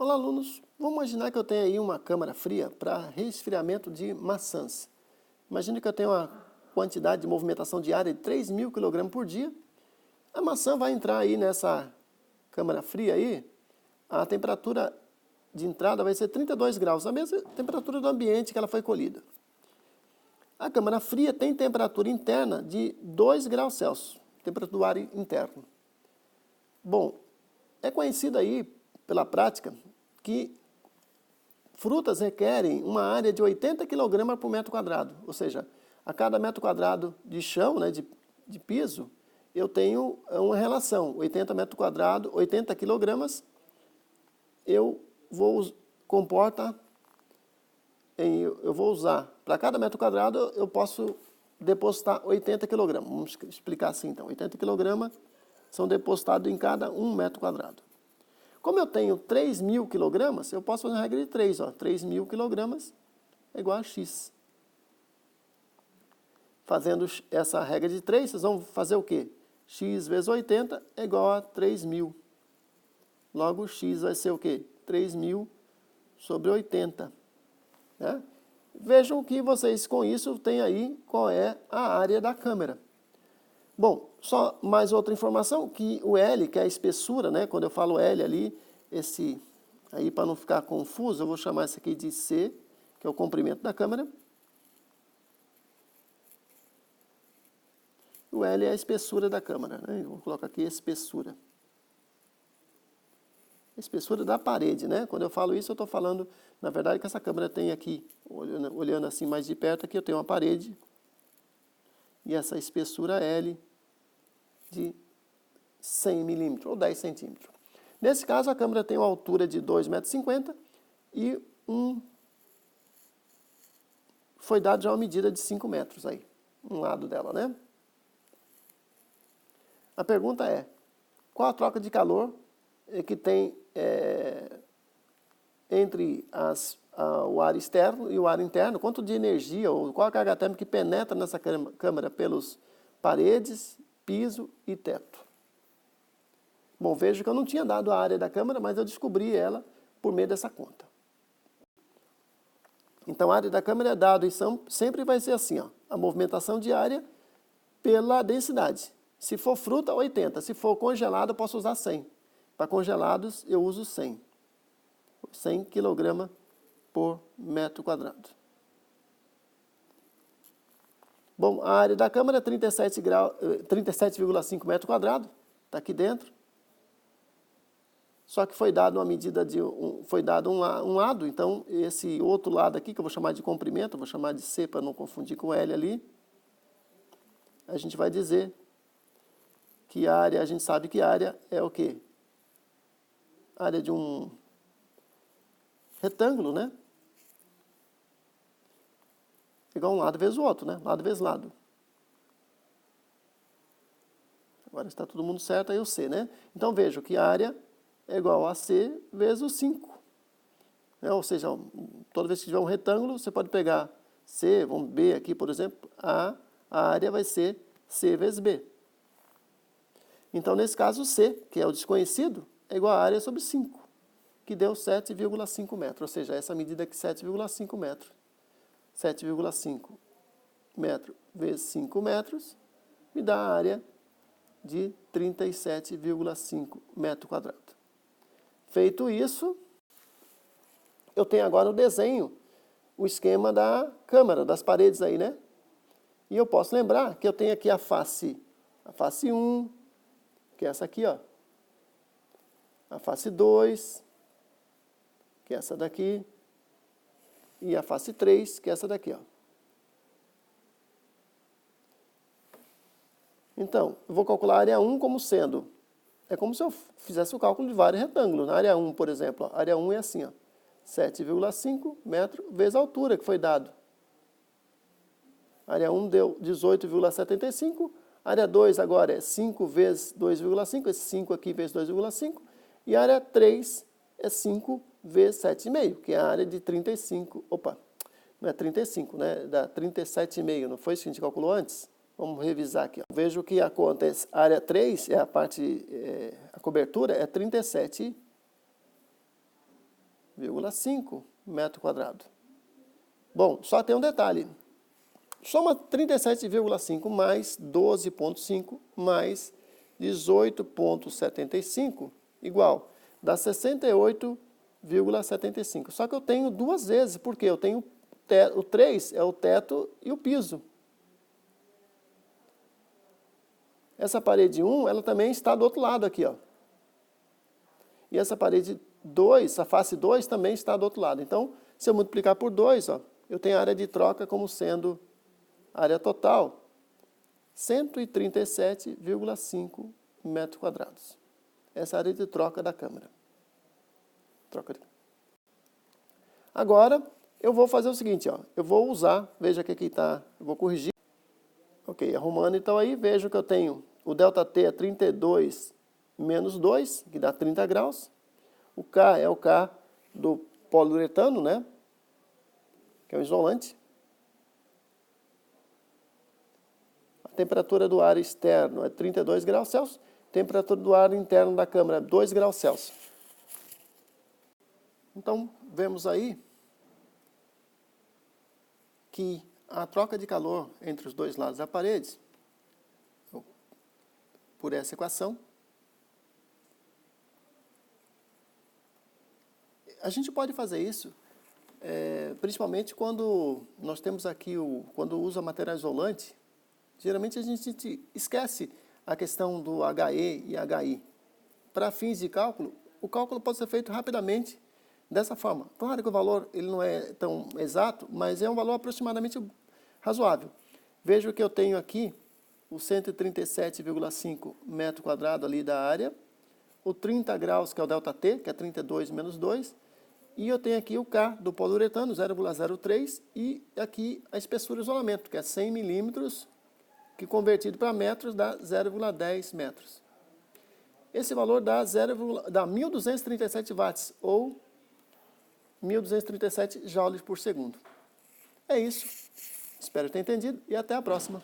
Olá, alunos. Vamos imaginar que eu tenho aí uma câmara fria para resfriamento de maçãs. Imagine que eu tenho uma quantidade de movimentação diária de 3.000 kg por dia. A maçã vai entrar aí nessa câmara fria aí, a temperatura de entrada vai ser 32 graus, a mesma temperatura do ambiente que ela foi colhida. A câmara fria tem temperatura interna de 2 graus Celsius, temperatura do ar interno. Bom, é conhecido aí pela prática que frutas requerem uma área de 80 kg por metro quadrado, ou seja, a cada metro quadrado de chão, né, de piso, eu tenho uma relação, 80 metros quadrados, 80 kg, eu vou usar, para cada metro quadrado eu posso depositar 80 kg. Vamos explicar assim então, 80 kg são depositados em cada 1 metro quadrado. Como eu tenho 3.000 kg, eu posso fazer uma regra de 3, 3.000 kg é igual a x. Fazendo essa regra de 3, vocês vão fazer o quê? X vezes 80 é igual a 3.000. Logo, x vai ser o quê? 3.000 sobre 80. Né? Vejam que vocês com isso têm aí qual é a área da câmera. Bom, só mais outra informação, que o L, que é a espessura, né? Quando eu falo L ali, esse aí para não ficar confuso, eu vou chamar esse aqui de C, que é o comprimento da câmera. O L é a espessura da câmera, né? Vou colocar aqui espessura. Espessura da parede, né? Quando eu falo isso, eu estou falando, na verdade, que essa câmera tem aqui, olhando assim mais de perto, aqui eu tenho uma parede, e essa espessura L de 100 milímetros, ou 10 centímetros. Nesse caso, a câmera tem uma altura de 2,50 m e foi dado já uma medida de 5 metros aí, um lado dela, né? A pergunta é, qual a troca de calor que tem entre o ar externo e o ar interno? Quanto de energia, ou qual a carga térmica que penetra nessa câmara pelos paredes, piso e teto? Bom, vejo que eu não tinha dado a área da câmara, mas eu descobri ela por meio dessa conta. Então, a área da câmara é dada, e sempre vai ser assim, ó, a movimentação diária pela densidade. Se for fruta, 80. Se for congelado, eu posso usar 100. Para congelados, eu uso 100. 100 kg por metro quadrado. Bom, a área da câmara é 37,5 metros quadrados. Está aqui dentro. Só que foi dado uma medida de um lado, então esse outro lado aqui, que eu vou chamar de comprimento, eu vou chamar de C para não confundir com L ali, a gente vai dizer que a área, a gente sabe que a área é o quê? A área de um retângulo, né? Igual um lado vezes o outro, né? Lado vezes lado. Agora está todo mundo certo, aí o C, né? Então vejo que a área é igual a C vezes o 5. Ou seja, toda vez que tiver um retângulo, você pode pegar C, vamos B aqui, por exemplo, a área vai ser C vezes B. Então, nesse caso, C, que é o desconhecido, é igual a área sobre 5, que deu 7,5 metros. Ou seja, essa medida aqui, 7,5 metros. 7,5 metros vezes 5 metros me dá a área de 37,5 metros quadrados. Feito isso, eu tenho agora o desenho, o esquema da câmara, das paredes aí, né? E eu posso lembrar que eu tenho aqui a face 1, que é essa aqui, ó. A face 2, que é essa daqui. E a face 3, que é essa daqui, ó. Então, eu vou calcular a área 1 como sendo, é como se eu fizesse o cálculo de vários retângulos. Na área 1, por exemplo, a área 1 é assim, ó, 7,5 metros vezes a altura que foi dado. A área 1 deu 18,75, a área 2 agora é 5 vezes 2,5, esse 5 aqui vezes 2,5, e a área 3 é 5 vezes 7,5, que é a área de 35, não é 35, né? Dá 37,5, não foi isso que a gente calculou antes? Vamos revisar aqui. Ó. Vejo que acontece, a área 3, a cobertura é 37 37,5 metro quadrado. Bom, só tem um detalhe. Soma 37,5 mais 12,5 mais 18,75 igual, dá 68,75. Só que eu tenho duas vezes, porque eu tenho o 3 é o teto e o piso. Essa parede 1, ela também está do outro lado aqui, ó. E essa parede 2, a face 2, também está do outro lado. Então, se eu multiplicar por 2, ó, eu tenho a área de troca como sendo área total 137,5 metros quadrados. Essa é a área de troca da câmara. Agora, eu vou fazer o seguinte, ó, eu vou usar, veja que aqui está, eu vou corrigir. Ok, arrumando então aí, vejo que eu tenho o ΔT é 32 menos 2, que dá 30 graus. O K é o K do poliuretano, né? Que é o isolante. A temperatura do ar externo é 32 graus Celsius. Temperatura do ar interno da câmara é 2 graus Celsius. Então, vemos aí que a troca de calor entre os dois lados da parede, por essa equação, a gente pode fazer isso, principalmente quando nós temos aqui, quando usa material isolante, geralmente a gente esquece a questão do HE e HI. Para fins de cálculo, o cálculo pode ser feito rapidamente dessa forma. Claro que o valor ele não é tão exato, mas é um valor aproximadamente razoável. Vejo que eu tenho aqui o 137,5 metro quadrado ali da área, o 30 graus, que é o ΔT, que é 32 menos 2, e eu tenho aqui o K do poliuretano, 0,03, e aqui a espessura de isolamento, que é 100 milímetros, que convertido para metros dá 0,10 metros. Esse valor dá 1.237 watts, ou 1.237 joules por segundo. É isso. Espero ter entendido e até a próxima.